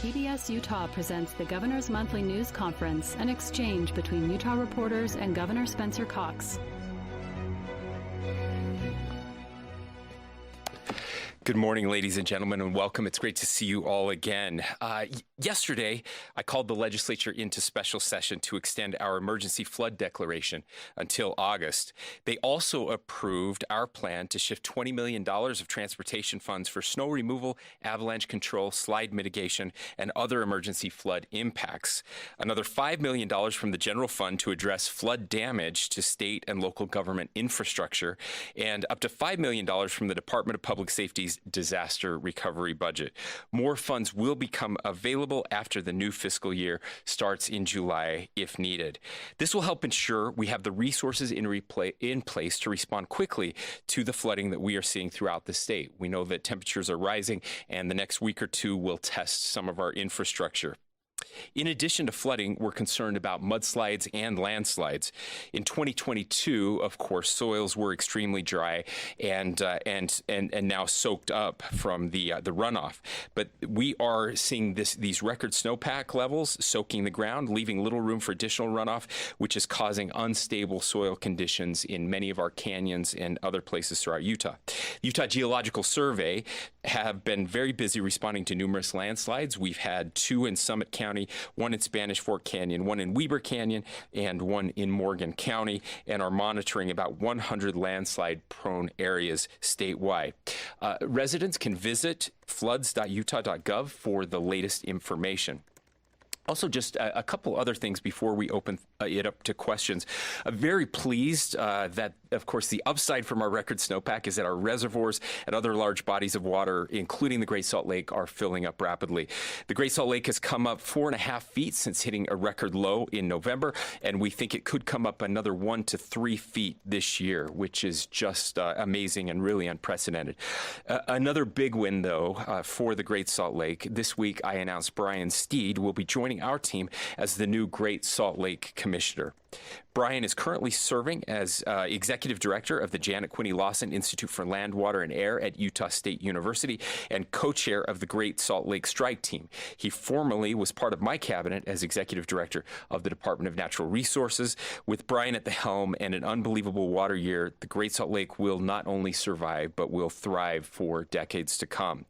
PBS Utah presents the Governor's Monthly News Conference, an exchange between Utah reporters and Governor Spencer Cox. Good morning, ladies and gentlemen, and welcome. It's great to see you all again. Yesterday, I called the legislature into special session to extend our emergency flood declaration until August. They also approved our plan to shift $20 million of transportation funds for snow removal, avalanche control, slide mitigation, and other emergency flood impacts. Another $5 million from the general fund to address flood damage to state and local government infrastructure, and up to $5 million from the Department of Public Safety's disaster recovery budget. More funds will become available after the new fiscal year starts in July if needed. This will help ensure we have the resources in place to respond quickly to the flooding that we are seeing throughout the state. We know that temperatures are rising, and the next week or two will test some of our infrastructure. In addition to flooding, we're concerned about mudslides and landslides. In 2022, of course, soils were extremely dry and now soaked up from the runoff. But we are seeing these record snowpack levels soaking the ground, leaving little room for additional runoff, which is causing unstable soil conditions in many of our canyons and other places throughout Utah. The Utah Geological Survey have been very busy responding to numerous landslides. We've had 2 in Summit County, 1 in Spanish Fork Canyon, 1 in Weber Canyon, and 1 in Morgan County, and are monitoring about 100 landslide-prone areas statewide. Residents can visit floods.utah.gov for the latest information. Also, just a couple other things before we open it up to questions. Very pleased that, of course, the upside from our record snowpack is that our reservoirs and other large bodies of water, including the Great Salt Lake, are filling up rapidly. The Great Salt Lake has come up 4.5 feet since hitting a record low in November, and we think it could come up another 1 to 3 feet this year, which is just amazing and really unprecedented. Another big win, though, for the Great Salt Lake. This week, I announced Brian Steed will be joining our team as the new Great Salt Lake Commissioner. Brian is currently serving as Executive Director of the Janet Quinney Lawson Institute for Land, Water, and Air at Utah State University and co-chair of the Great Salt Lake Strike Team. He formerly was part of my cabinet as Executive Director of the Department of Natural Resources. With Brian at the helm and an unbelievable water year, the Great Salt Lake will not only survive, but will thrive for decades to come.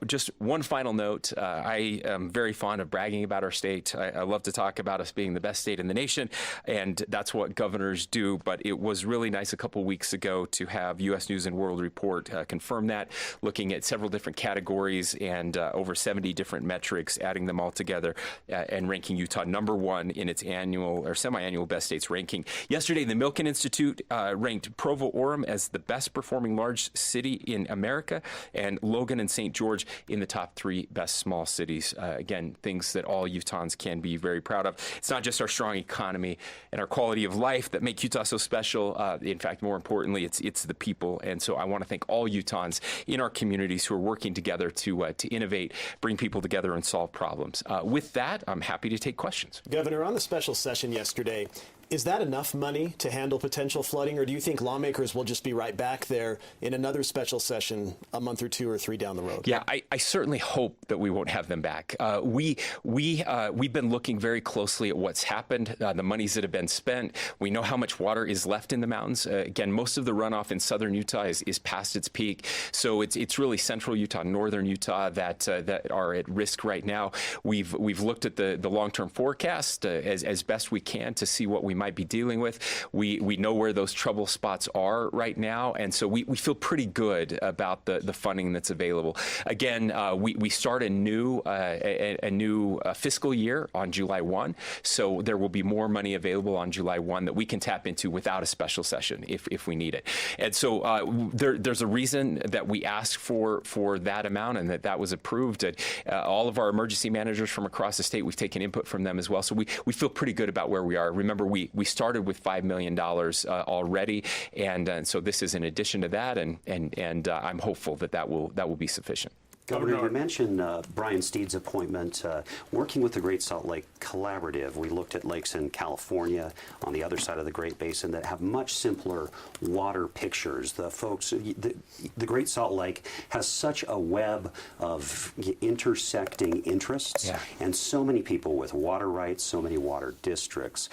Just one final note. I am very fond of bragging about our state. I love to talk about us being the best state in the nation, and that's what governors do. But it was really nice a couple weeks ago to have U.S. News and World Report confirm that, looking at several different categories and over 70 different metrics, adding them all together and ranking Utah #1 in its annual or semi-annual best states ranking. Yesterday, the Milken Institute ranked Provo-Orem as the best performing large city in America, and Logan and St. George in the top 3 best small cities. Again, things that all Utahns can be very proud of. It's not just our strong economy and our quality of life that make Utah so special. In fact, more importantly, it's the people. And so I want to thank all Utahns in our communities who are working together to innovate, bring people together, and solve problems. With that, I'm happy to take questions. Governor, on the special session yesterday, is that enough money to handle potential flooding, or do you think lawmakers will just be right back there in another special session a month or 2 or 3 down the road? Yeah, I certainly hope that we won't have them back. We've been looking very closely at what's happened, the monies that have been spent. We know how much water is left in the mountains. Again, most of the runoff in southern Utah is past its peak, so it's really central Utah, northern Utah that are at risk right now. We've looked at the long-term forecast as best we can to see what we might be dealing with. We know where those trouble spots are right now, and so we feel pretty good about the funding that's available. Again, we start a new fiscal year on July 1, so there will be more money available on July 1 that we can tap into without a special session if we need it. And so there's a reason that we asked for that amount and that was approved. All of our emergency managers from across the state, we've taken input from them as well, so we feel pretty good about where we are. Remember, we started with $5 million already, and so this is in addition to that, and I'm hopeful that will be sufficient. Governor, you mentioned Brian Steed's appointment, working with the Great Salt Lake Collaborative. We looked at lakes in California on the other side of the Great Basin that have much simpler water pictures. The Great Salt Lake has such a web of intersecting interests, and so many people with water rights, so many water districts.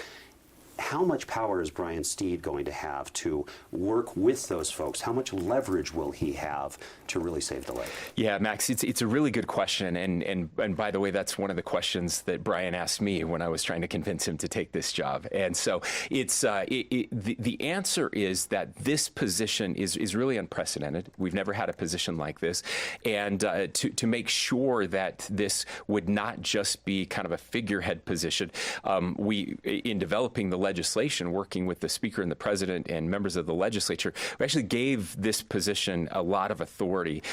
How much power is Brian Steed going to have to work with those folks? How much leverage will he have to really save the lake? Yeah, Max, it's a really good question. And by the way, that's one of the questions that Brian asked me when I was trying to convince him to take this job. And so it's the answer is that this position is really unprecedented. We've never had a position like this. And to make sure that this would not just be kind of a figurehead position, in developing the legislation, working with the Speaker and the President and members of the legislature, we actually gave this position a lot of authority,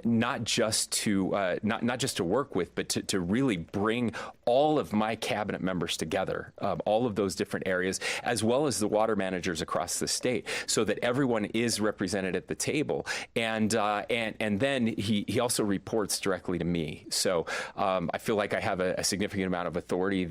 not just to work with, but to really bring all of my cabinet members together, all of those different areas, as well as the water managers across the state, so that everyone is represented at the table. And then he also reports directly to me. So I feel like I have a significant amount of authority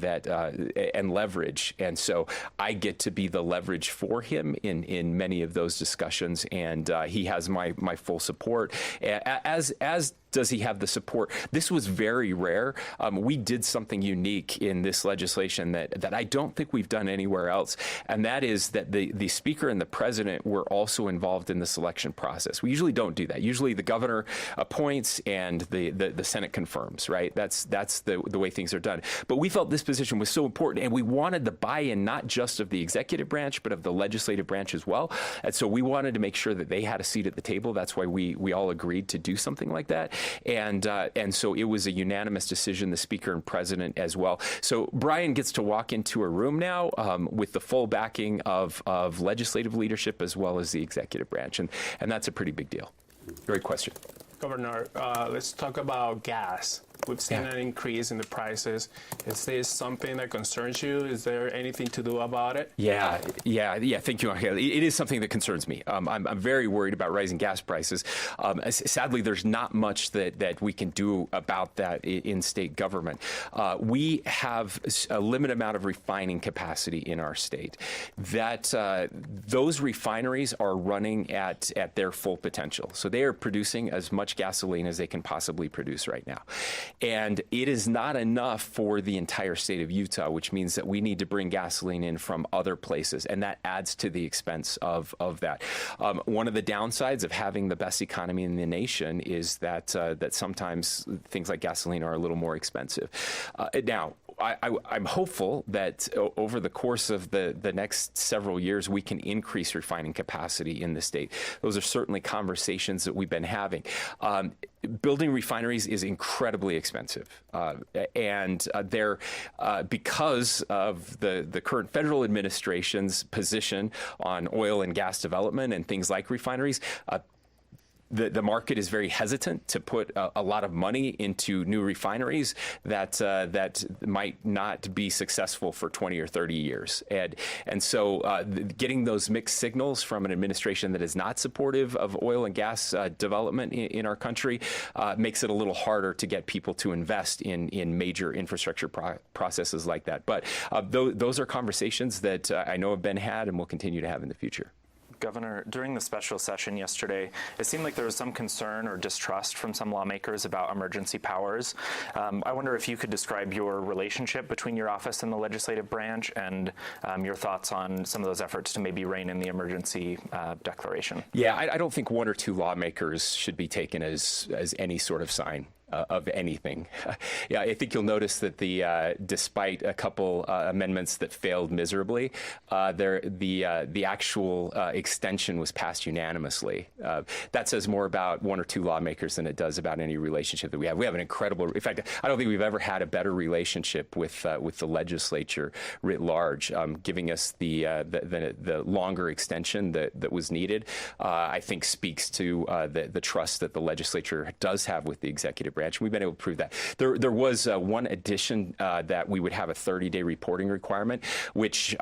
and leverage, and so I get to be the leverage for him in many of those discussions, and he has my full support, as does he have the support? This was very rare. We did something unique in this legislation that I don't think we've done anywhere else, and that is that the Speaker and the President were also involved in the selection process. We usually don't do that. Usually the Governor appoints and the Senate confirms, right? That's the way things are done. But we felt this position was so important, and we wanted the buy-in not just of the executive branch, but of the legislative branch as well. And so we wanted to make sure that they had a seat at the table. That's why we all agreed to do something like that. And so it was a unanimous decision, the Speaker and President as well. So Brian gets to walk into a room now with the full backing of legislative leadership as well as the executive branch. And that's a pretty big deal. Great question. Governor, let's talk about gas. We've seen an increase in the prices. Is this something that concerns you? Is there anything to do about it? Yeah. Thank you, Angel. It is something that concerns me. I'm very worried about rising gas prices. Sadly, there's not much that we can do about that in state government. We have a limited amount of refining capacity in our state. Those refineries are running at their full potential. So they are producing as much gasoline as they can possibly produce right now. And it is not enough for the entire state of Utah, which means that we need to bring gasoline in from other places, and that adds to the expense of that. One of the downsides of having the best economy in the nation is that sometimes things like gasoline are a little more expensive. Now, I'm hopeful that over the course of the next several years, we can increase refining capacity in the state. Those are certainly conversations that we've been having. Building refineries is incredibly expensive, and they're because of the current federal administration's position on oil and gas development and things like refineries. The market is very hesitant to put a lot of money into new refineries that might not be successful for 20 or 30 years. And so getting those mixed signals from an administration that is not supportive of oil and gas development in our country makes it a little harder to get people to invest in major infrastructure processes like that. But those are conversations that I know have been had and will continue to have in the future. Governor, during the special session yesterday, it seemed like there was some concern or distrust from some lawmakers about emergency powers. I wonder if you could describe your relationship between your office and the legislative branch and your thoughts on some of those efforts to maybe rein in the emergency declaration. Yeah, I don't think one or two lawmakers should be taken as any sort of sign of anything. Yeah, I think you'll notice that despite a couple amendments that failed miserably, the actual extension was passed unanimously. That says more about one or two lawmakers than it does about any relationship that we have. We have an incredible, in fact, I don't think we've ever had a better relationship with the legislature writ large, giving us the longer extension that was needed. I think speaks to the trust that the legislature does have with the executive branch. We've been able to prove that. There was one addition that we would have a 30-day reporting requirement, which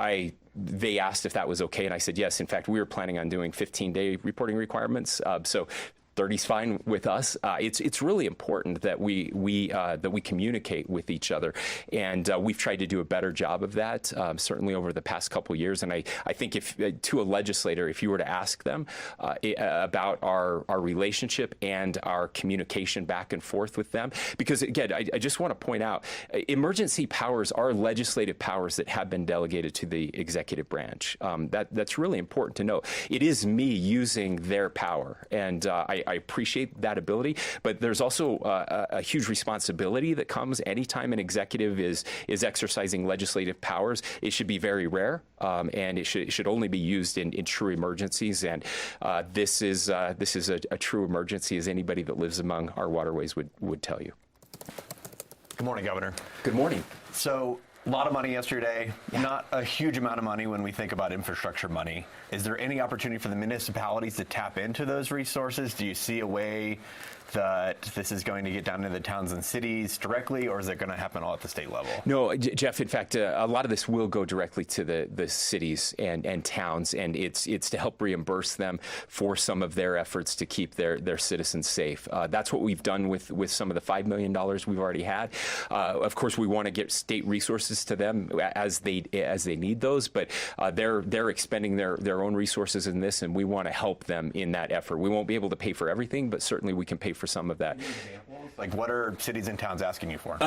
they asked if that was okay, and I said yes. In fact, we were planning on doing 15-day reporting requirements. So 30's fine with us. It's really important that we communicate with each other, and we've tried to do a better job of that, certainly over the past couple years. And I think if to a legislator, if you were to ask them about our relationship and our communication back and forth with them, because again, I just want to point out, emergency powers are legislative powers that have been delegated to the executive branch. That's really important to know. It is me using their power, and I appreciate that ability, but there's also a huge responsibility that comes anytime an executive is exercising legislative powers. It should be very rare, and it should only be used in true emergencies. And this is a true emergency, as anybody that lives among our waterways would tell you. Good morning, Governor. Good morning. So, a lot of money yesterday, not a huge amount of money when we think about infrastructure money. Is there any opportunity for the municipalities to tap into those resources? Do you see a way that this is going to get down to the towns and cities directly, or is it going to happen all at the state level? No, Jeff, in fact, a lot of this will go directly to the cities and towns, and it's to help reimburse them for some of their efforts to keep their citizens safe. That's what we've done with some of the $5 million we've already had. Of course, we want to get state resources to them as they need those, but they're expending their own resources in this, and we want to help them in that effort. We won't be able to pay for everything, but certainly we can pay for some of that. Like, what are cities and towns asking you for?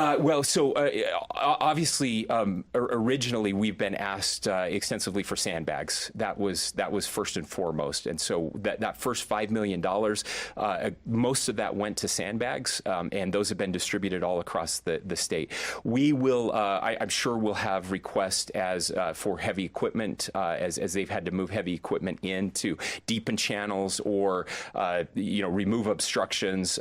Obviously, originally we've been asked extensively for sandbags. That was first and foremost, and so that first $5 million, most of that went to sandbags, and those have been distributed all across the state. We will, I'm sure, we'll have requests for heavy equipment as they've had to move heavy equipment in to deepen channels or remove obstructions.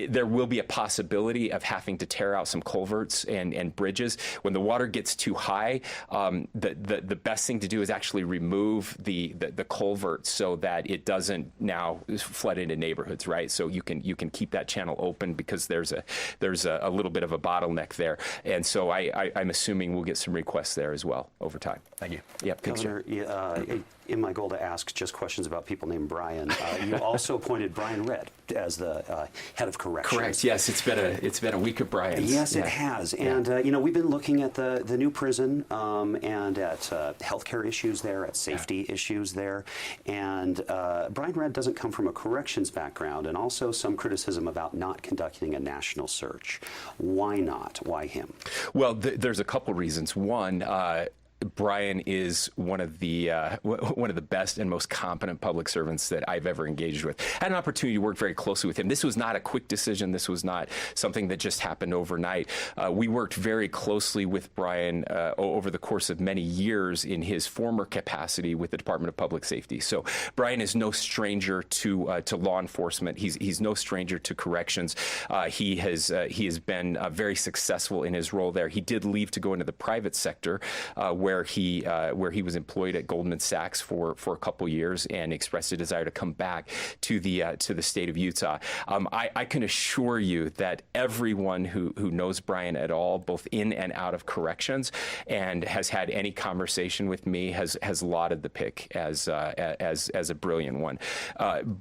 There will be a possibility of having to tear out some culverts and bridges. When the water gets too high, the best thing to do is actually remove the culverts so that it doesn't now flood into neighborhoods, right? So you can keep that channel open because there's a little bit of a bottleneck there. And so I'm assuming we'll get some requests there as well over time. Thank you. Yep. Governor, in my goal to ask just questions about people named Brian, you also appointed Brian Redd as the head of corrections. Correct. Yes, it's been a week of Brian's. Yes, it has. And we've been looking at the new prison and at healthcare issues there, at safety issues there. And Brian Redd doesn't come from a corrections background, and also some criticism about not conducting a national search. Why not? Why him? Well, there's a couple reasons. One, Brian is one of the best and most competent public servants that I've ever engaged with. I had an opportunity to work very closely with him. This was not a quick decision. This was not something that just happened overnight. We worked very closely with Brian over the course of many years in his former capacity with the Department of Public Safety. So Brian is no stranger to law enforcement. He's no stranger to corrections. He has been very successful in his role there. He did leave to go into the private sector, where he was employed at Goldman Sachs for a couple years and expressed a desire to come back to the state of Utah. I can assure you that everyone who knows Brian at all, both in and out of corrections, and has had any conversation with me, has lauded the pick as a brilliant one.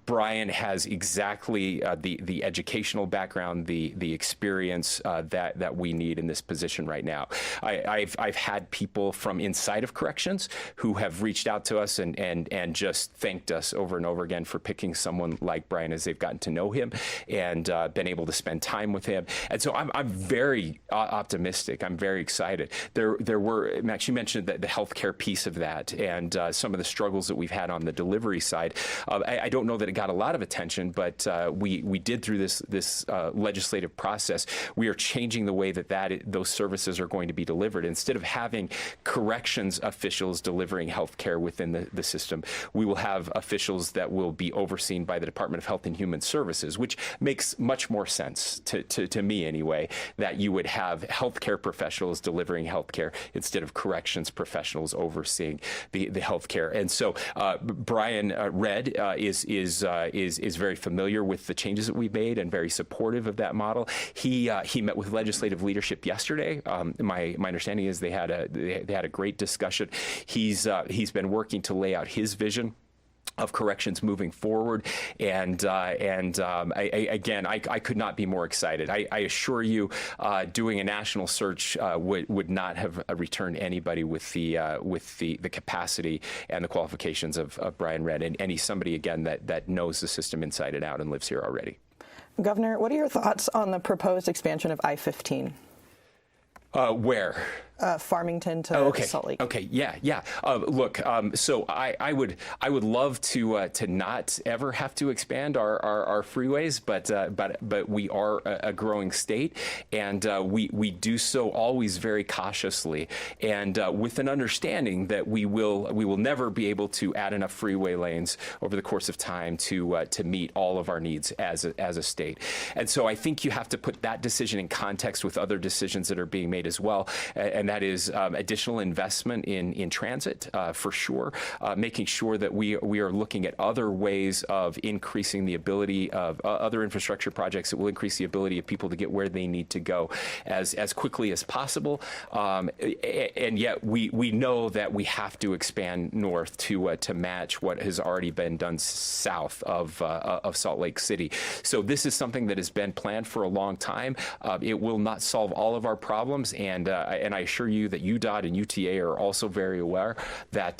Brian has exactly the educational background, the experience that we need in this position right now. I've had people from inside of corrections who have reached out to us and just thanked us over and over again for picking someone like Brian as they've gotten to know him and been able to spend time with him. And so I'm very optimistic. I'm very excited. There were, Max, you mentioned the healthcare piece of that and some of the struggles that we've had on the delivery side. I don't know that it got a lot of attention, but we did through this legislative process. We are changing the way that those services are going to be delivered. Instead of having corrections officials delivering health care within the system, we will have officials that will be overseen by the Department of Health and Human Services, which makes much more sense to me anyway, that you would have healthcare professionals delivering health care instead of corrections professionals overseeing the health care. And so Brian Redd is very familiar with the changes that we made and very supportive of that model. He met with legislative leadership yesterday. My understanding is they had a great discussion. He's been working to lay out his vision corrections moving forward, and I could not be more excited. I assure you, doing a national search would not have returned anybody with the capacity and the qualifications of Brian Redd, and he's somebody again that knows the system inside and out and lives here already. Governor, what are your thoughts on the proposed expansion of I-15? Where? Farmington to Salt Lake. Okay, yeah. Look, so I would love to not ever have to expand our freeways, but we are a growing state, and we do so always very cautiously, and with an understanding that we will never be able to add enough freeway lanes over the course of time to meet all of our needs as a state. And so I think you have to put that decision in context with other decisions that are being made as well, and that is additional investment in transit, for sure, making sure that we are looking at other ways of increasing the ability of other infrastructure projects that will increase the ability of people to get where they need to go as quickly as possible. And yet we know that we have to expand north to match what has already been done south of Salt Lake City. So this is something that has been planned for a long time. It will not solve all of our problems, and I assure you that UDOT and UTA are also very aware that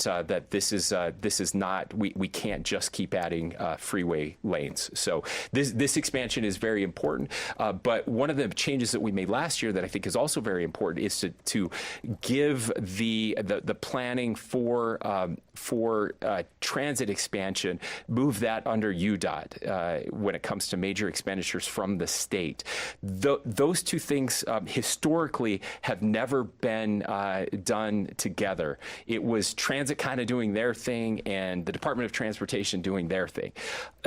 this is not, we can't just keep adding freeway lanes. So this expansion is very important. But one of the changes that we made last year that I think is also very important is to give the planning for transit expansion, move that under UDOT when it comes to major expenditures from the state. Those two things historically have never been done together. It was transit kind of doing their thing and the Department of Transportation doing their thing.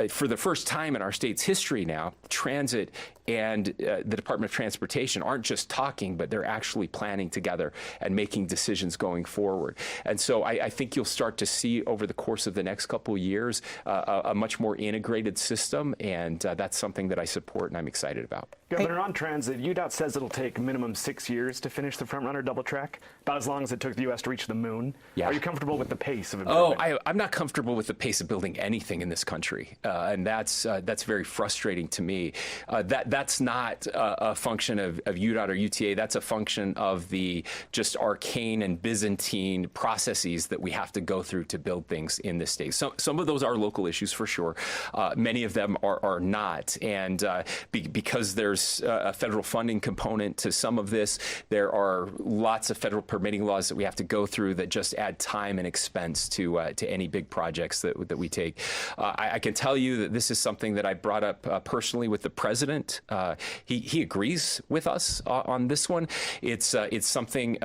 For the first time in our state's history now, transit and the Department of Transportation aren't just talking, but they're actually planning together and making decisions going forward. And so I think you'll start to see over the course of the next couple of years a much more integrated system, and that's something that I support and I'm excited about. Governor, on transit, UDOT says it'll take minimum 6 years to finish the front runner double track, about as long as it took the U.S. to reach the moon. Yeah. Are you comfortable with the pace of improvement? I'm not comfortable with the pace of building anything in this country, and that's very frustrating to me. That's not a function of UDOT or UTA. That's a function of the just arcane and Byzantine processes that we have to go through to build things in this state. Some of those are local issues for sure. Many of them are not, and because there's a federal funding component to some of this, there are lots of federal permitting laws that we have to go through that just add time and expense to any big projects that we take. I can tell you that this is something that I brought up personally with the president. He agrees with us on this one. It's something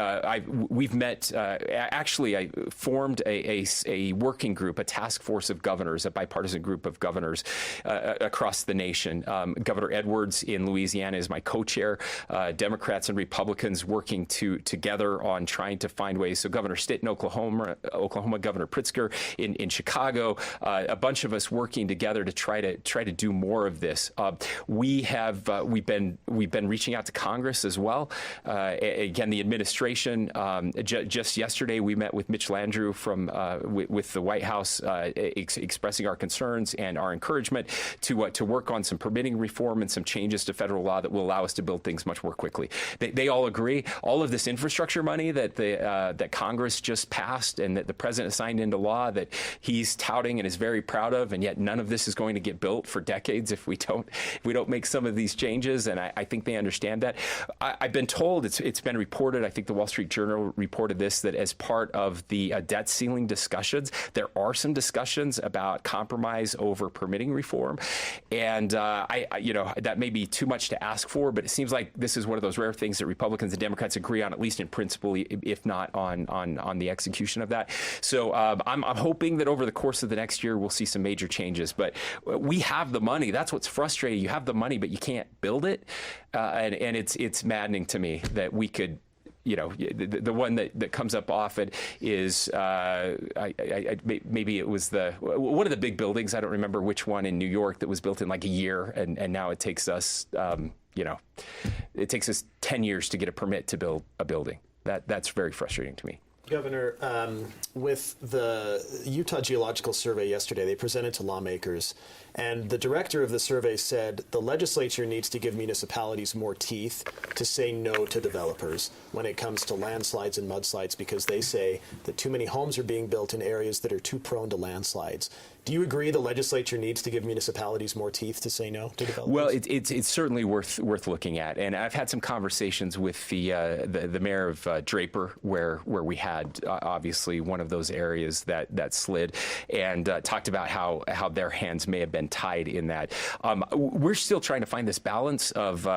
we've met. Actually, I formed a working group, a task force of governors, a bipartisan group of governors across the nation. Governor Edwards in Louisiana is my co-chair. Democrats and Republicans working together on trying to find ways. So Governor Stitt in Oklahoma, Governor Pritzker in Chicago, a bunch of us working together to try to do more of this. We've been reaching out to Congress as well. Again, the administration. Just yesterday, we met with Mitch Landrieu with the White House, expressing our concerns and our encouragement to work on some permitting reform and some changes to federal law that will allow us to build things much more quickly. They all agree. All of this infrastructure money that Congress just passed and that the president signed into law that he's touting and is very proud of, and yet none of this is going to get built for decades if we don't make some of these changes. And I think they understand that. I've been told, it's been reported, I think the Wall Street Journal reported this, that as part of the debt ceiling discussions, there are some discussions about compromise over permitting reform. And that may be too much to ask for, but it seems like this is one of those rare things that Republicans and Democrats agree on, at least in principle, if not on the execution of that. So I'm hoping that over the course of the next year, we'll see some major changes. But we have the money. That's what's frustrating. You have the money, but you can't build it. And it's maddening to me that we could, the one that comes up often is maybe it was one of the big buildings. I don't remember which one in New York that was built in like a year, and now it takes us it takes us 10 years to get a permit to build a building. That's very frustrating to me. Governor, with the Utah Geological Survey yesterday, they presented to lawmakers, and the director of the survey said the legislature needs to give municipalities more teeth to say no to developers when it comes to landslides and mudslides, because they say that too many homes are being built in areas that are too prone to landslides. Do you agree the legislature needs to give municipalities more teeth to say no to developers? Well, it's certainly worth looking at, and I've had some conversations with the mayor of Draper, where we had obviously one of those areas that slid, and talked about how their hands may have been tied in that. We're still trying to find this balance of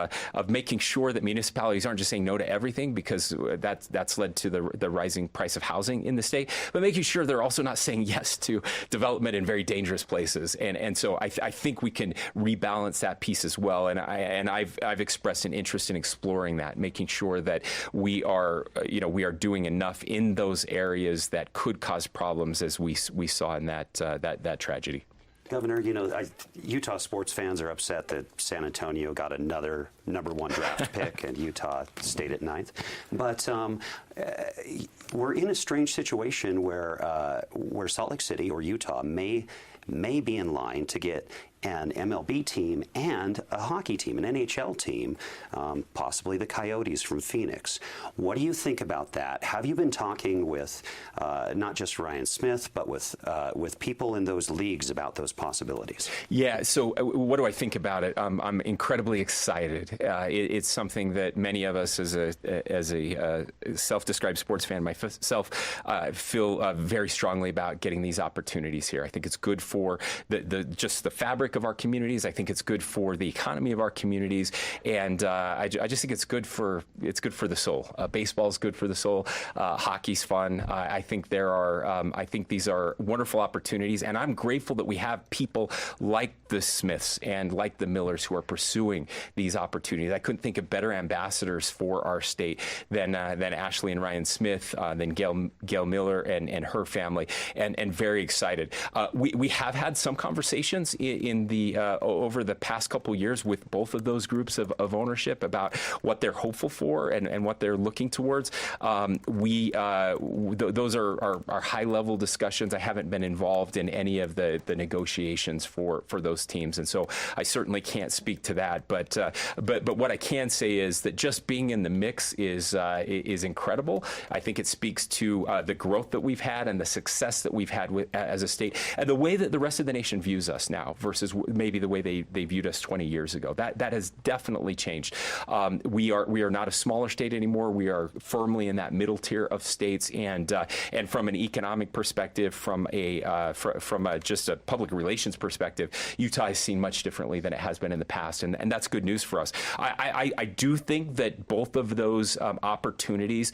making sure that municipalities aren't just saying no to everything, because that's led to the rising price of housing in the state, but making sure they're also not saying yes to development in very dangerous places, and so I think we can rebalance that piece as well. And I've expressed an interest in exploring that, making sure that we are doing enough in those areas that could cause problems, as we saw in that tragedy. Governor, Utah sports fans are upset that San Antonio got another #1 draft pick and Utah stayed at 9th. But we're in a strange situation where Salt Lake City or Utah may be in line to get an MLB team and a hockey team, an NHL team, possibly the Coyotes from Phoenix. What do you think about that? Have you been talking with not just Ryan Smith, but with people in those leagues about those possibilities? Yeah. So what do I think about it? I'm incredibly excited. It's something that many of us, as a self-described sports fan myself, feel very strongly about getting these opportunities here. I think it's good for just the fabric of our communities. I think it's good for the economy of our communities, and I just think it's good for the soul. Baseball is good for the soul. Hockey's fun. I think I think these are wonderful opportunities, and I'm grateful that we have people like the Smiths and like the Millers who are pursuing these opportunities. I couldn't think of better ambassadors for our state than Ashley and Ryan Smith, than Gail Miller and her family, and very excited. We have had some conversations over the past couple years with both of those groups of ownership about what they're hopeful for and what they're looking towards. Those are high level discussions. I haven't been involved in any of the negotiations for those teams, and so I certainly can't speak to that. But what I can say is that just being in the mix is incredible. I think it speaks to the growth that we've had and the success that we've had as a state, and the way that the rest of the nation views us now versus maybe the way they viewed us 20 years ago. That has definitely changed. We are not a smaller state anymore. We are firmly in that middle tier of states, and from an economic perspective, from just a public relations perspective, Utah is seen much differently than it has been in the past, and that's good news for us. I do think that both of those opportunities,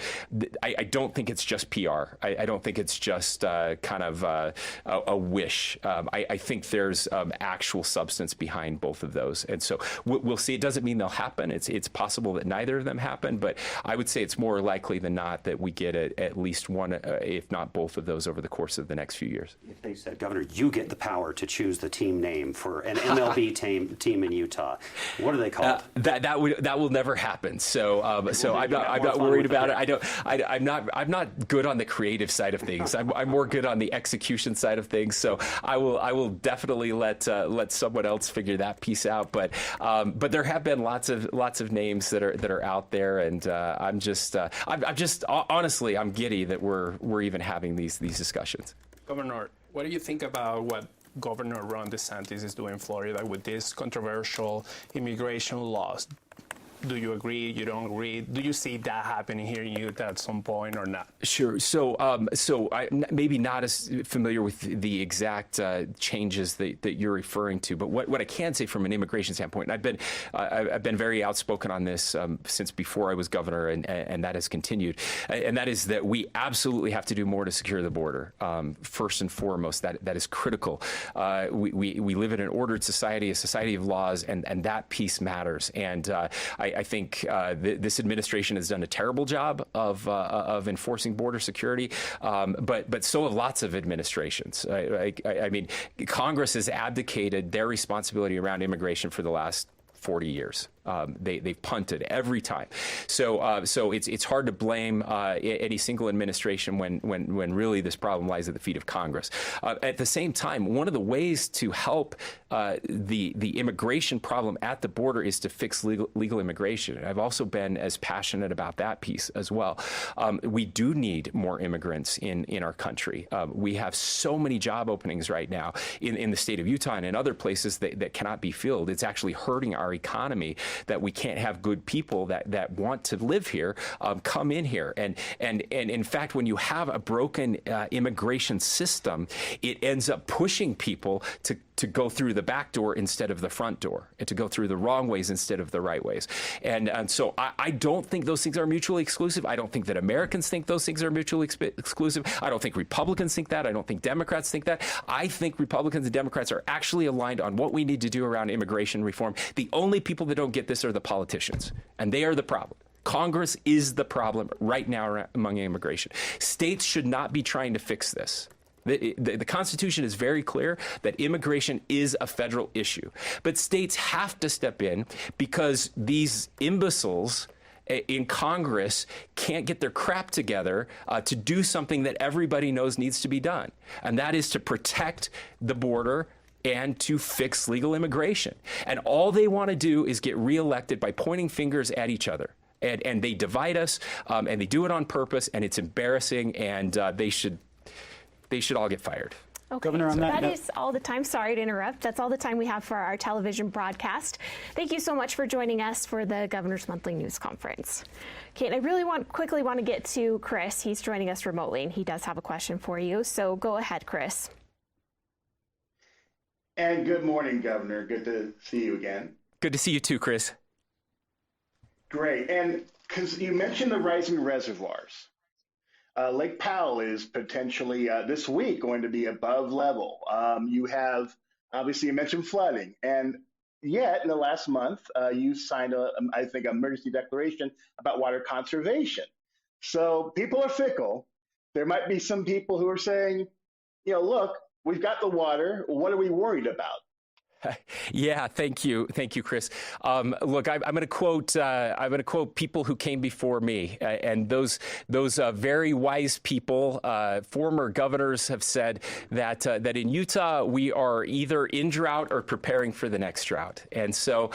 I don't think it's just PR. I don't think it's just kind of a wish. I think there's actual substance behind both of those, and so we'll see. It doesn't mean they'll happen. It's possible that neither of them happen, but I would say it's more likely than not that we get at least one, if not both of those, over the course of the next few years. If they said, Governor, you get the power to choose the team name for an MLB team in Utah, what do they call it? That will never happen. So I'm not worried about it. I'm not good on the creative side of things. I'm more good on the execution side of things. So I will definitely let someone else figure that piece out. But there have been lots of names that are out there, and I'm just honestly, I'm giddy that we're even having these discussions. Governor, what do you think about what Governor Ron DeSantis is doing in Florida with these controversial immigration laws? Do you agree? You don't agree? Do you see that happening here in Utah at some point or not? Sure. So I maybe not as familiar with the exact changes that you're referring to, but what I can say from an immigration standpoint, and I've been very outspoken on this since before I was governor, and that has continued, and that is that we absolutely have to do more to secure the border. First and foremost, that is critical. We live in an ordered society, a society of laws, and that piece matters. And I think this administration has done a terrible job of enforcing border security, but so have lots of administrations. I mean, Congress has abdicated their responsibility around immigration for the last 40 years. They've punted every time. So it's hard to blame any single administration when really this problem lies at the feet of Congress. At the same time, one of the ways to help the immigration problem at the border is to fix legal immigration. And I've also been as passionate about that piece as well. We do need more immigrants in our country. We have so many job openings right now in the state of Utah and in other places that cannot be filled. It's actually hurting our economy that we can't have good people that want to live here come in here. And in fact, when you have a broken immigration system, it ends up pushing people to go through the back door instead of the front door, and to go through the wrong ways instead of the right ways. And so I don't think those things are mutually exclusive. I don't think that Americans think those things are mutually exclusive. I don't think Republicans think that. I don't think Democrats think that. I think Republicans and Democrats are actually aligned on what we need to do around immigration reform. The only people that don't get this are the politicians, and they are the problem. Congress is the problem right now among immigration. States should not be trying to fix this. The Constitution is very clear that immigration is a federal issue. But states have to step in because these imbeciles in Congress can't get their crap together to do something that everybody knows needs to be done. And that is to protect the border and to fix legal immigration. And all they want to do is get reelected by pointing fingers at each other. And they divide us, and they do it on purpose, and it's embarrassing, and they should all get fired. Okay, Governor, on that is all the time. Sorry to interrupt. That's all the time we have for our television broadcast. Thank you so much for joining us for the Governor's Monthly News Conference. Okay, and I really quickly want to get to Chris. He's joining us remotely, and he does have a question for you. So go ahead, Chris. And good morning, Governor. Good to see you again. Good to see you too, Chris. Great. And because you mentioned the rising reservoirs, Lake Powell is potentially this week going to be above level. You have, obviously, you mentioned flooding. And yet, in the last month, you signed, I think, an emergency declaration about water conservation. So people are fickle. There might be some people who are saying, look, we've got the water. What are we worried about? Yeah, thank you, Chris. Look, I'm going to quote people who came before me, and those very wise people, former governors, have said that in Utah we are either in drought or preparing for the next drought. And so,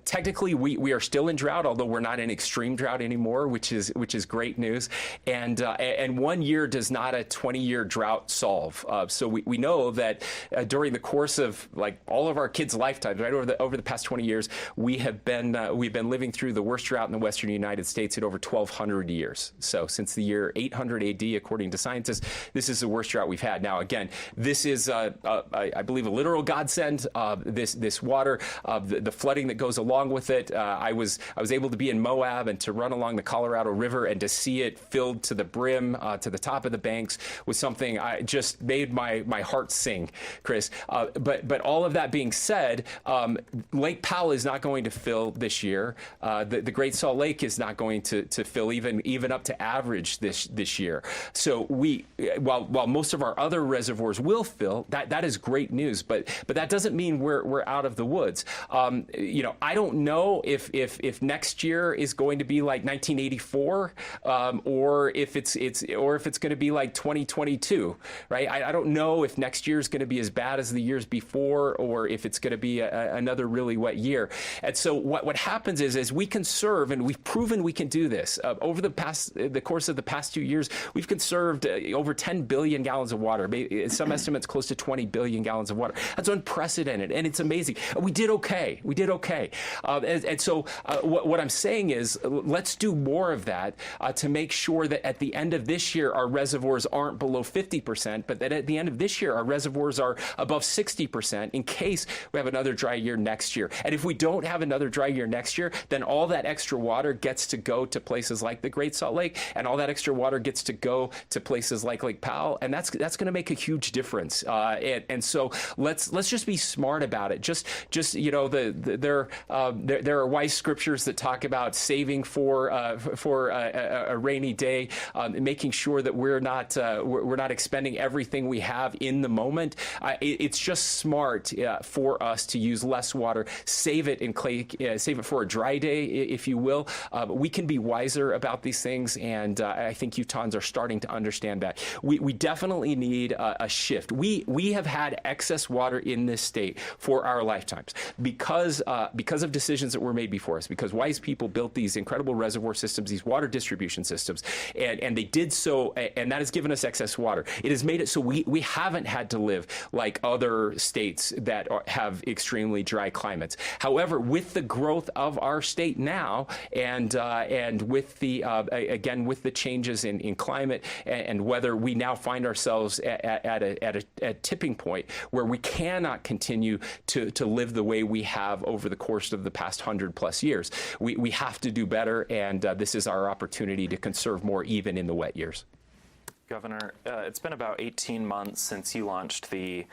technically, we are still in drought, although we're not in extreme drought anymore, which is great news. And 1 year does not a 20-year drought solve. So we know that during the course of all of our kids' lifetimes, right over the past 20 years, we've been living through the worst drought in the western United States in over 1,200 years. So since the year 800 AD, according to scientists, this is the worst drought we've had. Now, again, this is, I believe, a literal godsend. This water, the flooding that goes along with it. I was able to be in Moab and to run along the Colorado River and to see it filled to the brim, to the top of the banks, was something I just made my heart sing, Chris. But all of that being said, Lake Powell is not going to fill this year. The Great Salt Lake is not going to fill even up to average this year. So while most of our other reservoirs will fill, that is great news. But that doesn't mean we're out of the woods. I don't know if next year is going to be like 1984, or if it's going to be like 2022, right? I don't know if next year is going to be as bad as the years before, or if it's going to be another really wet year. And so what happens is we conserve, and we've proven we can do this. Over the course of the past 2 years, we've conserved over 10 billion gallons of water. Some estimates close to 20 billion gallons of water. That's unprecedented, and it's amazing. We did okay. And so what I'm saying is, let's do more of that to make sure that at the end of this year, our reservoirs aren't below 50%, but that at the end of this year, our reservoirs are above 60% in case we have another dry year next year. And if we don't have another dry year next year, then all that extra water gets to go to places like the Great Salt Lake, and all that extra water gets to go to places like Lake Powell, and that's going to make a huge difference. And so let's just be smart about it. There are wise scriptures that talk about saving for a rainy day, making sure that we're not expending everything we have in the moment. It's just smart for us to use less water, save it save it for a dry day, if you will. We can be wiser about these things, and I think Utahns are starting to understand that. We definitely need a shift. We have had excess water in this state for our lifetimes because of decisions that were made before us, because wise people built these incredible reservoir systems, these water distribution systems, and they did so, and that has given us excess water. It has made it so we haven't had to live like other states that have extremely dry climates. However, with the growth of our state now, and with the again with the changes in climate and weather, we now find ourselves at a tipping point where we cannot continue to live the way we have over the course of the past 100+ years. We have to do better, and this is our opportunity to conserve more even in the wet years. Governor, it's been about 18 months since you launched the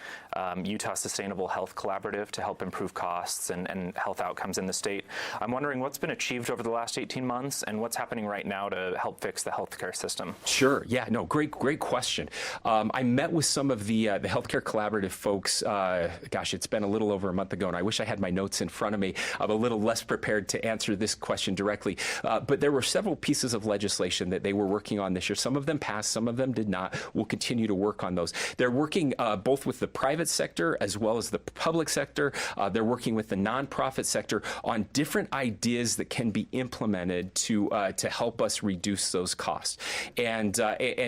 Utah Sustainable Health Collaborative to help improve costs and health outcomes in the state. I'm wondering what's been achieved over the last 18 months and what's happening right now to help fix the healthcare system. Sure. Yeah. No. Great question. I met with some of the Healthcare Collaborative folks. Gosh, it's been a little over a month ago, and I wish I had my notes in front of me. I'm a little less prepared to answer this question directly. But there were several pieces of legislation that they were working on this year. Some of them passed. Some of them did not. We'll continue to work on those. They're working both with the private sector as well as the public sector. They're working with the nonprofit sector on different ideas that can be implemented to help us reduce those costs. And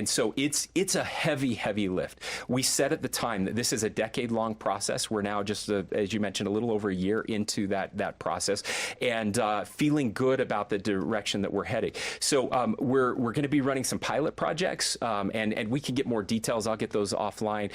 so it's a heavy lift. We said at the time that this is a decade-long process. We're now just, as you mentioned, a little over a year into that process, and feeling good about the direction that we're heading. So we're going to be running some pilot projects. And we can get more details. I'll get those offline.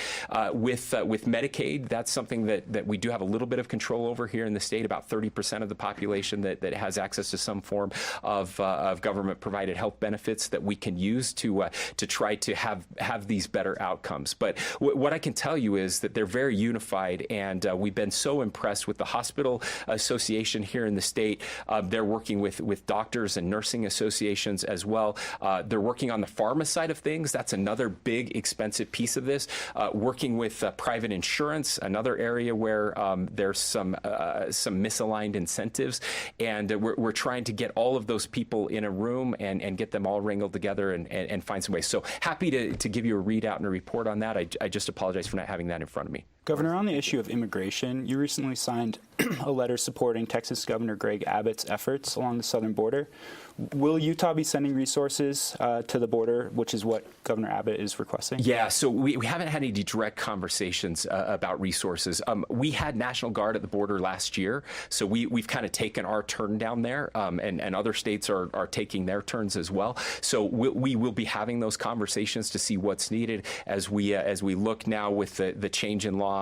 With Medicaid, that's something that we do have a little bit of control over here in the state. About 30% of the population that has access to some form of government-provided health benefits that we can use to try to have these better outcomes. But what I can tell you is that they're very unified, and we've been so impressed with the hospital association here in the state. They're working with doctors and nursing associations as well. They're working on the pharma side of things. That's another big expensive piece of this. Working with private insurance, another area where there's some misaligned incentives, and we're trying to get all of those people in a room and get them all wrangled together and find some ways. So happy to give you a readout and a report on that. I just apologize for not having that in front of me. Governor, on the issue of immigration, you recently signed a letter supporting Texas Governor Greg Abbott's efforts along the southern border. Will Utah be sending resources to the border, which is what Governor Abbott is requesting? Yeah, so we haven't had any direct conversations about resources. We had National Guard at the border last year, so we've kind of taken our turn down there, and other states are taking their turns as well. So we will be having those conversations to see what's needed as we look now with the change in law,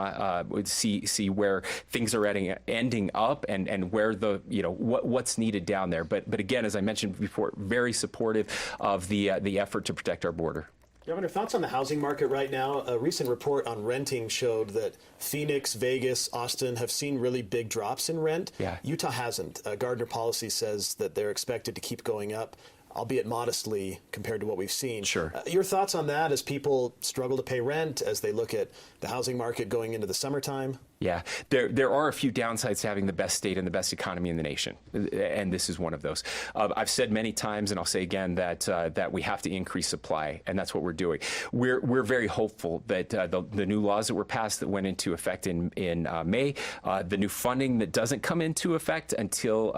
see where things are ending up and where what's needed down there. But again, as I mentioned before, very supportive of the effort to protect our border. Governor, thoughts on the housing market right now? A recent report on renting showed that Phoenix, Vegas, Austin have seen really big drops in rent. Yeah. Utah hasn't. Gardner Policy says that they're expected to keep going up, albeit modestly compared to what we've seen. Sure. Your thoughts on that as people struggle to pay rent, as they look at the housing market going into the summertime? Yeah, there are a few downsides to having the best state and the best economy in the nation, and this is one of those. I've said many times, and I'll say again, that we have to increase supply, and that's what we're doing. We're very hopeful that the new laws that were passed that went into effect in May, the new funding that doesn't come into effect until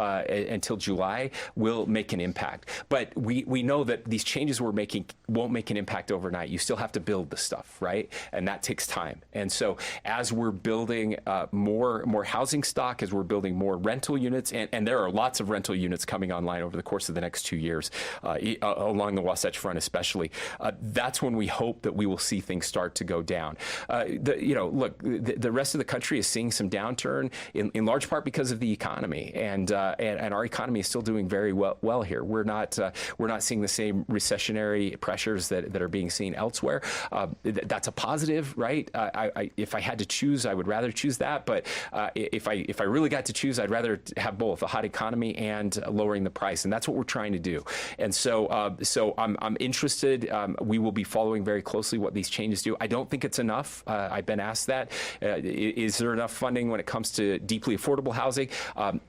July will make an impact. But we know that these changes we're making won't make an impact overnight. You still have to build the stuff, right? And that takes time. And so as we're building more housing stock, as we're building more rental units, and there are lots of rental units coming online over the course of the next 2 years, along the Wasatch Front especially, that's when we hope that we will see things start to go down. Look, the rest of the country is seeing some downturn in large part because of the economy, and our economy is still doing very well here. We're not seeing the same recessionary pressures that are being seen elsewhere. That's a positive, right? If I had to choose, I would rather choose that. But if I really got to choose, I'd rather have both, a hot economy and lowering the price. And that's what we're trying to do. And so I'm interested. We will be following very closely what these changes do. I don't think it's enough. I've been asked that. Is there enough funding when it comes to deeply affordable housing?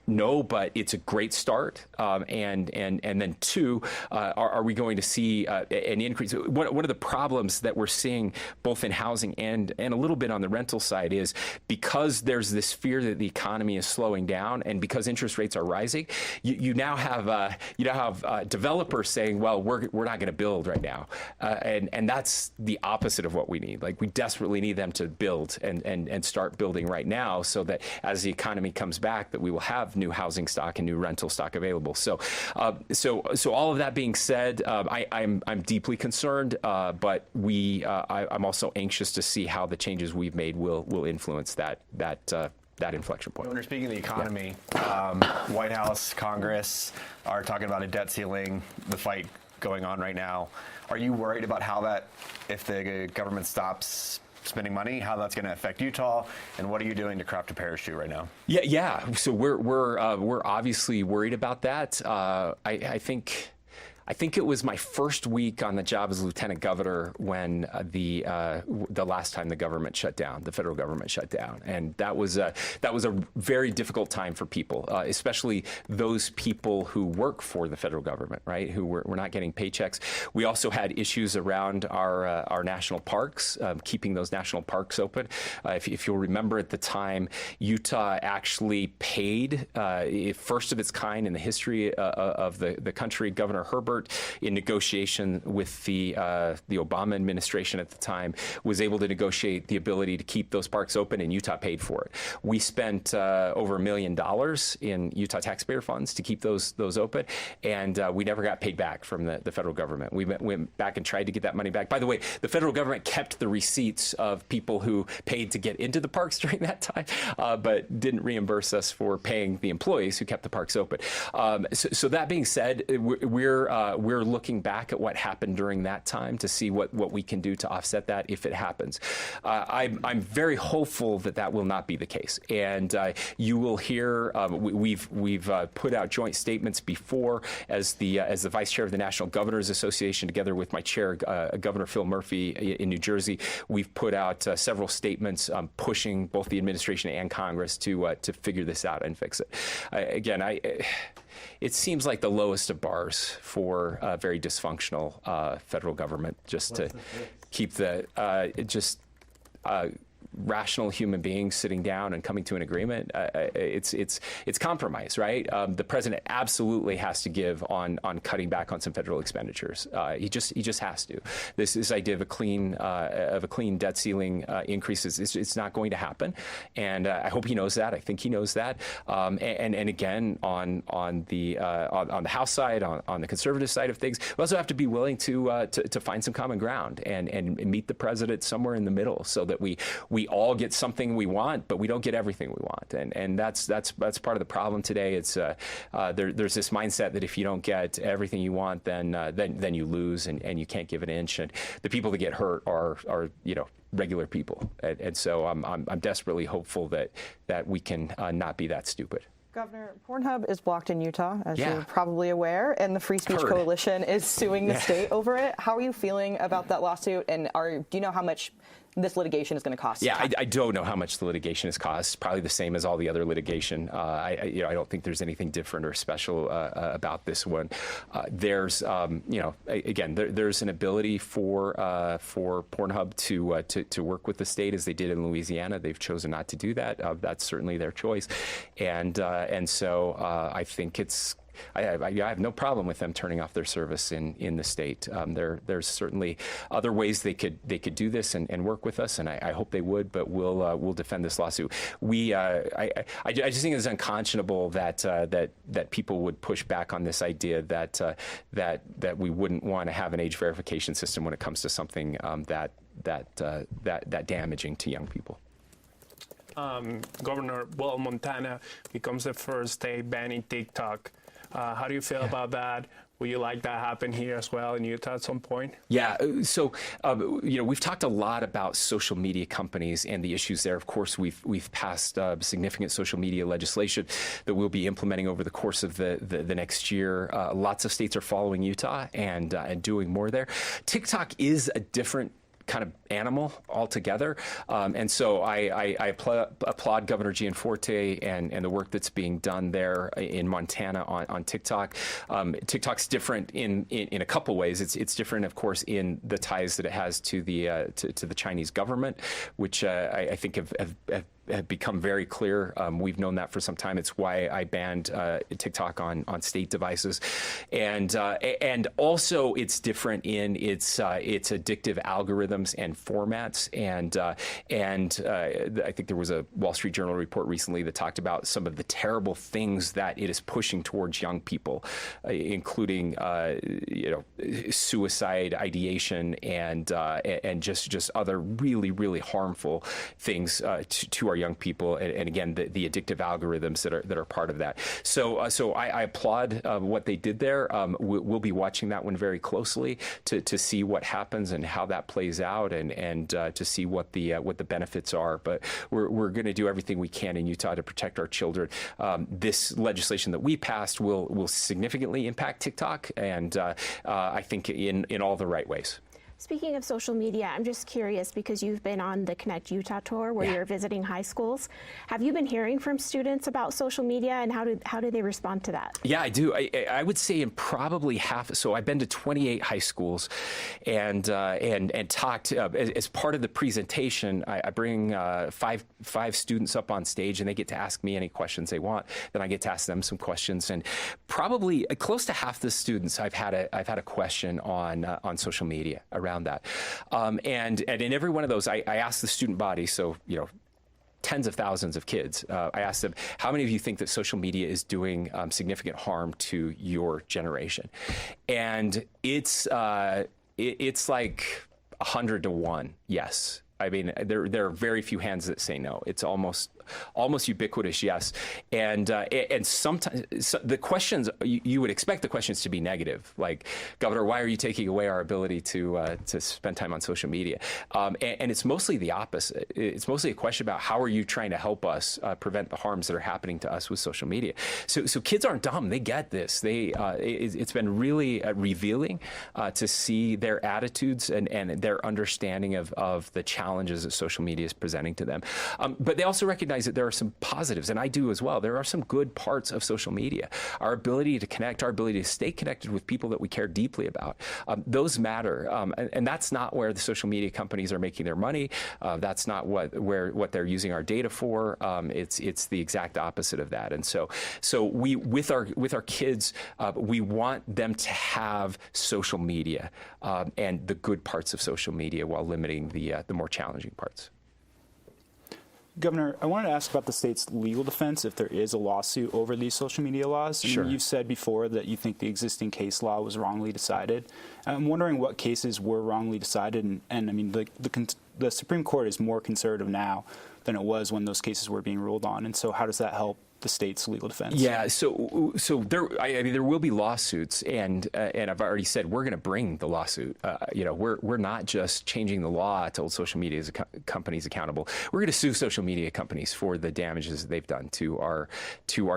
No, but it's a great start. And then two, are we going to see an increase? One of the problems that we're seeing both in housing and a little bit on the rental side is because there's this fear that the economy is slowing down and because interest rates are rising, you now have developers saying, well, we're not going to build right now. And that's the opposite of what we need. Like, we desperately need them to build and start building right now so that as the economy comes back, that we will have new housing stock and new rental stock available. So all of that being said, I'm deeply concerned, but I'm also anxious to see how the changes we've made will influence that inflection point. Governor, speaking of the economy, White House, Congress are talking about a debt ceiling, the fight going on right now. Are you worried about how that, if the government stops spending money, how that's going to affect Utah, and what are you doing to craft a parachute right now? Yeah. So we're obviously worried about that. I think it was my first week on the job as lieutenant governor when the last time the government shut down, the federal government shut down, and that was a very difficult time for people, especially those people who work for the federal government, right? Who were not getting paychecks. We also had issues around our national parks, keeping those national parks open. If you'll remember, at the time, Utah actually paid, first of its kind in the history of the country, Governor Herbert, in negotiation with the Obama administration at the time, was able to negotiate the ability to keep those parks open, and Utah paid for it. We spent over $1 million in Utah taxpayer funds to keep those open, and we never got paid back from the federal government. We went back and tried to get that money back. By the way, the federal government kept the receipts of people who paid to get into the parks during that time, but didn't reimburse us for paying the employees who kept the parks open. So that being said, we're looking back at what happened during that time to see what we can do to offset that if it happens. I'm very hopeful that will not be the case, and you will hear we've put out joint statements before as the vice chair of the National Governors Association, together with my chair, Governor Phil Murphy in New Jersey. We've put out several statements pushing both the administration and Congress to figure this out and fix it. It seems like the lowest of bars for a very dysfunctional federal government, just to keep the rational human beings sitting down and coming to an agreement. It's compromise, right? The president absolutely has to give on cutting back on some federal expenditures. He just has to. This idea of a clean debt ceiling increases, it's not going to happen, and I hope he knows that. I think he knows that. And again, on the House side, on the conservative side of things, we also have to be willing to find some common ground and meet the president somewhere in the middle, so that we all get something we want, but we don't get everything we want, and that's part of the problem today. It's there's this mindset that if you don't get everything you want, then you lose, and you can't give an inch, and the people that get hurt are regular people, and so I'm desperately hopeful that we can not be that stupid. Governor, Pornhub is blocked in Utah, as you're probably aware, and the Free Speech Coalition is suing the state over it. How are you feeling about that lawsuit, and do you know how much this litigation is going to cost? Yeah, I don't know how much the litigation has cost. Probably the same as all the other litigation. I don't think there's anything different or special about this one. There's there's an ability for Pornhub to work with the state, as they did in Louisiana. They've chosen not to do that. That's certainly their choice, and so I think it's. I have no problem with them turning off their service in the state. There's certainly other ways they could do this and work with us, and I hope they would. But we'll defend this lawsuit. I just think it's unconscionable that people would push back on this idea that we wouldn't want to have an age verification system when it comes to something that damaging to young people. Governor, Montana becomes the first state banning TikTok. How do you feel about that? Would you like that happen here as well in Utah at some point? Yeah, so we've talked a lot about social media companies and the issues there. Of course, we've passed significant social media legislation that we'll be implementing over the course of the next year. Lots of states are following Utah and doing more there. TikTok is a different kind of animal altogether. And so I applaud Governor Gianforte and the work that's being done there in Montana on TikTok. TikTok's different in a couple ways. It's different, of course, in the ties that it has to the Chinese government, which I think have become very clear. We've known that for some time. It's why I banned TikTok on state devices, and also it's different in its addictive algorithms and formats. And I think there was a Wall Street Journal report recently that talked about some of the terrible things that it is pushing towards young people, including suicide ideation and just other really harmful things to our young people, and again the addictive algorithms that are part of that. So I applaud what they did there. We'll be watching that one very closely to see what happens and how that plays out, and to see what the benefits are. But we're going to do everything we can in Utah to protect our children. This legislation that we passed will significantly impact TikTok, and I think in all the right ways. Speaking of social media, I'm just curious because you've been on the Connect Utah tour where you're visiting high schools. Have you been hearing from students about social media, and how do they respond to that? Yeah, I do. I would say in probably half. So I've been to 28 high schools, and talked as part of the presentation. I bring five students up on stage, and they get to ask me any questions they want. Then I get to ask them some questions, and probably close to half the students I've had a question on social media around that, and in every one of those, I asked the student body, so tens of thousands of kids. I asked them, how many of you think that social media is doing significant harm to your generation? And it's like 100 to 1, yes. I mean, there are very few hands that say no. It's almost ubiquitous, yes. And sometimes the questions, you would expect the questions to be negative, like, Governor, why are you taking away our ability to spend time on social media? And it's mostly the opposite. It's mostly a question about how are you trying to help us prevent the harms that are happening to us with social media. So kids aren't dumb. They get this. It's been really revealing to see their attitudes and their understanding of the challenges that social media is presenting to them. But they also recognize that there are some positives, and I do as well. There are some good parts of social media. Our ability to connect, our ability to stay connected with people that we care deeply about, those matter. And that's not where the social media companies are making their money. That's not what they're using our data for. It's the exact opposite of that. And so we with our kids, we want them to have social media and the good parts of social media while limiting the more challenging parts. Governor, I wanted to ask about the state's legal defense if there is a lawsuit over these social media laws. Sure. You've said before that you think the existing case law was wrongly decided. I'm wondering what cases were wrongly decided, and I mean, the Supreme Court is more conservative now than it was when those cases were being ruled on, and so how does that help the state's legal defense? Yeah, so there will be lawsuits, and I've already said we're going to bring the lawsuit. We're not just changing the law to hold social media companies accountable. We're going to sue social media companies for the damages that they've done to our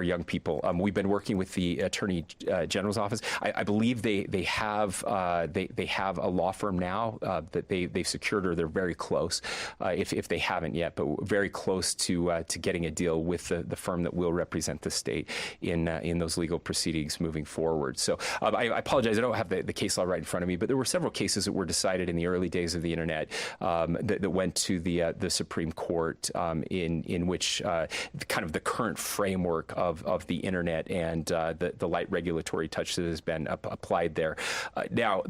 young people. We've been working with the Attorney General's office. I believe they have a law firm now that they've secured, or they're very close, if they haven't yet, but very close to getting a deal with the firm that will represent the state in those legal proceedings moving forward. So I apologize, I don't have the case law right in front of me, but there were several cases that were decided in the early days of the internet that went to the Supreme Court in which kind of the current framework of the internet and the light regulatory touch that has been applied there. Now,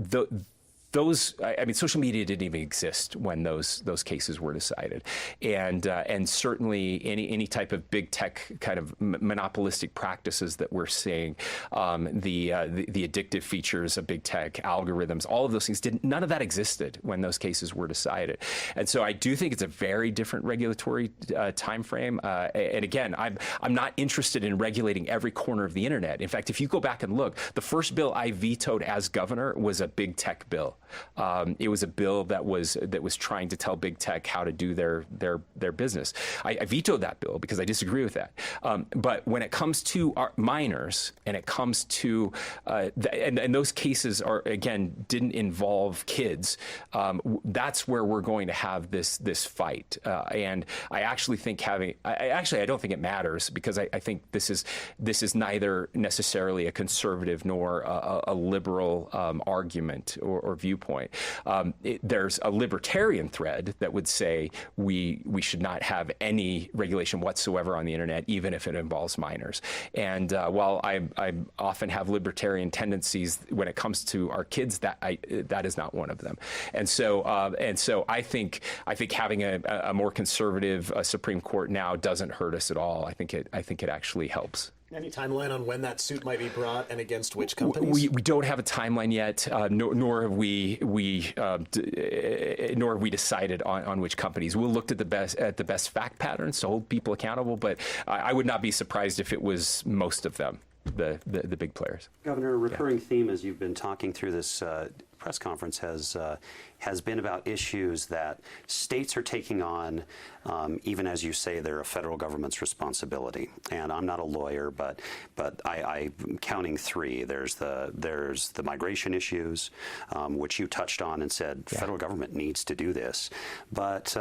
social media didn't even exist when those cases were decided, and certainly any type of big tech kind of monopolistic practices that we're seeing, the addictive features of big tech, algorithms, all of those things none of that existed when those cases were decided, and so I do think it's a very different regulatory time frame. And again, I'm not interested in regulating every corner of the internet. In fact, if you go back and look, the first bill I vetoed as governor was a big tech bill. It was a bill that was trying to tell big tech how to do their business. I vetoed that bill because I disagree with that. But when it comes to our minors, and it comes to and those cases didn't involve kids. That's where we're going to have this fight. And I actually think I don't think it matters, because I think this is neither necessarily a conservative nor a liberal argument or viewpoint. There's a libertarian thread that would say we should not have any regulation whatsoever on the internet, even if it involves minors. And while I often have libertarian tendencies when it comes to our kids, that is not one of them. And so I think having a more conservative Supreme Court now doesn't hurt us at all. I think it actually helps. Any timeline on when that suit might be brought and against which companies? We don't have a timeline yet, nor have we decided on which companies. We'll look at the best fact patterns to hold people accountable, but I would not be surprised if it was most of them, the big players. Governor, a recurring theme as you've been talking through this press conference has been about issues that states are taking on, even as you say, they're a federal government's responsibility. And I'm not a lawyer, but I'm counting three. There's the migration issues, which you touched on and said federal government needs to do this, but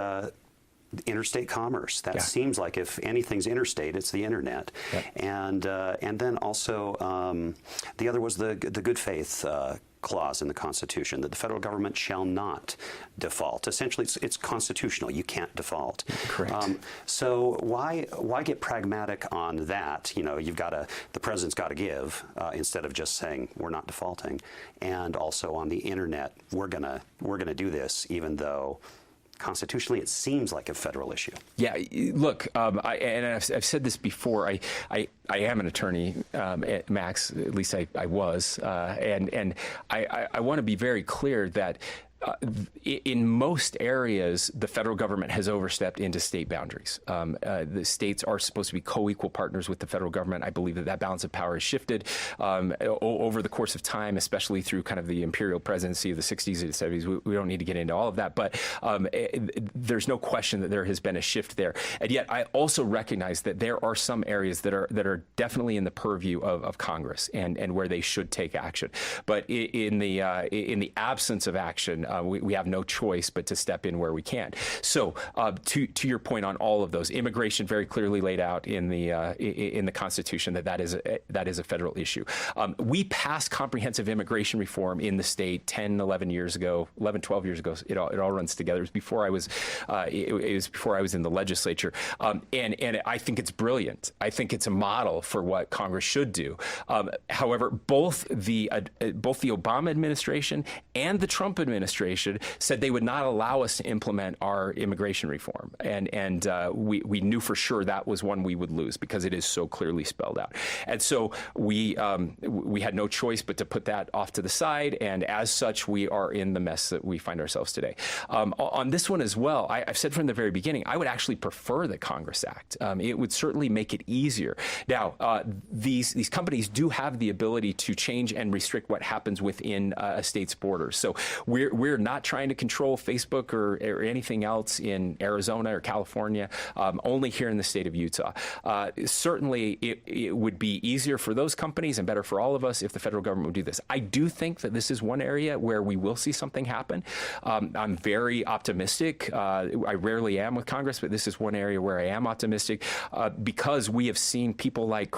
interstate commerce. That seems like if anything's interstate, it's the internet. And then also the other was the good faith clause in the Constitution, that the federal government shall not default. Essentially, it's constitutional. You can't default. Correct. So why get pragmatic on that? The president's got to give instead of just saying we're not defaulting. And also on the internet, we're gonna do this, even though constitutionally, it seems like a federal issue. Yeah, look, I've said this before. I am an attorney, Max. At least I was, and I want to be very clear that in most areas, the federal government has overstepped into state boundaries. The states are supposed to be co-equal partners with the federal government. I believe that balance of power has shifted over the course of time, especially through kind of the imperial presidency of the 60s and 70s. We don't need to get into all of that, but there's no question that there has been a shift there. And yet, I also recognize that there are some areas that are definitely in the purview of Congress and where they should take action. But in the absence of action, we have no choice but to step in where we can. So to your point on all of those, immigration very clearly laid out in the Constitution that is a federal issue. We passed comprehensive immigration reform in the state 12 years ago. It all runs together. It was before I was in the legislature, and I think it's brilliant. I think it's a model for what Congress should do. However, both the Obama administration and the Trump administration said they would not allow us to implement our immigration reform, and we knew for sure that was one we would lose because it is so clearly spelled out. And so we had no choice but to put that off to the side, and as such, we are in the mess that we find ourselves today. On this one as well, I've said from the very beginning, I would actually prefer the Congress Act. It would certainly make it easier. Now, these companies do have the ability to change and restrict what happens within a state's borders. So we're not trying to control Facebook or anything else in Arizona or California, only here in the state of Utah. Certainly, it would be easier for those companies and better for all of us if the federal government would do this. I do think that this is one area where we will see something happen. I'm very optimistic. I rarely am with Congress, but this is one area where I am optimistic because we have seen people like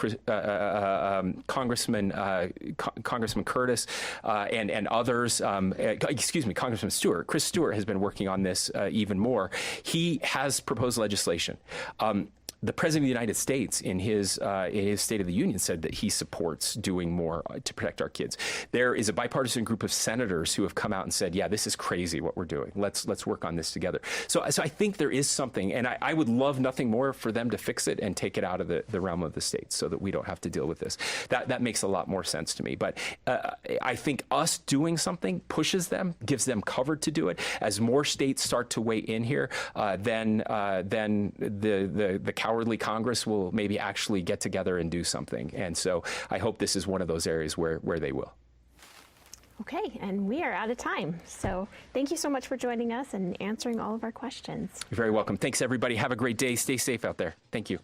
Congressman Curtis and others. Congressman Stewart. Chris Stewart has been working on this even more. He has proposed legislation the President of the United States, in his State of the Union, said that he supports doing more to protect our kids. There is a bipartisan group of senators who have come out and said, yeah, this is crazy what we're doing. Let's work on this together. So I think there is something, and I would love nothing more for them to fix it and take it out of the realm of the states so that we don't have to deal with this. That makes a lot more sense to me. But I think us doing something pushes them, gives them cover to do it. As more states start to weigh in here, then the cowardly Congress will maybe actually get together and do something. And so I hope this is one of those areas where they will. Okay, and we are out of time. So thank you so much for joining us and answering all of our questions. You're very welcome. Thanks, everybody. Have a great day. Stay safe out there. Thank you.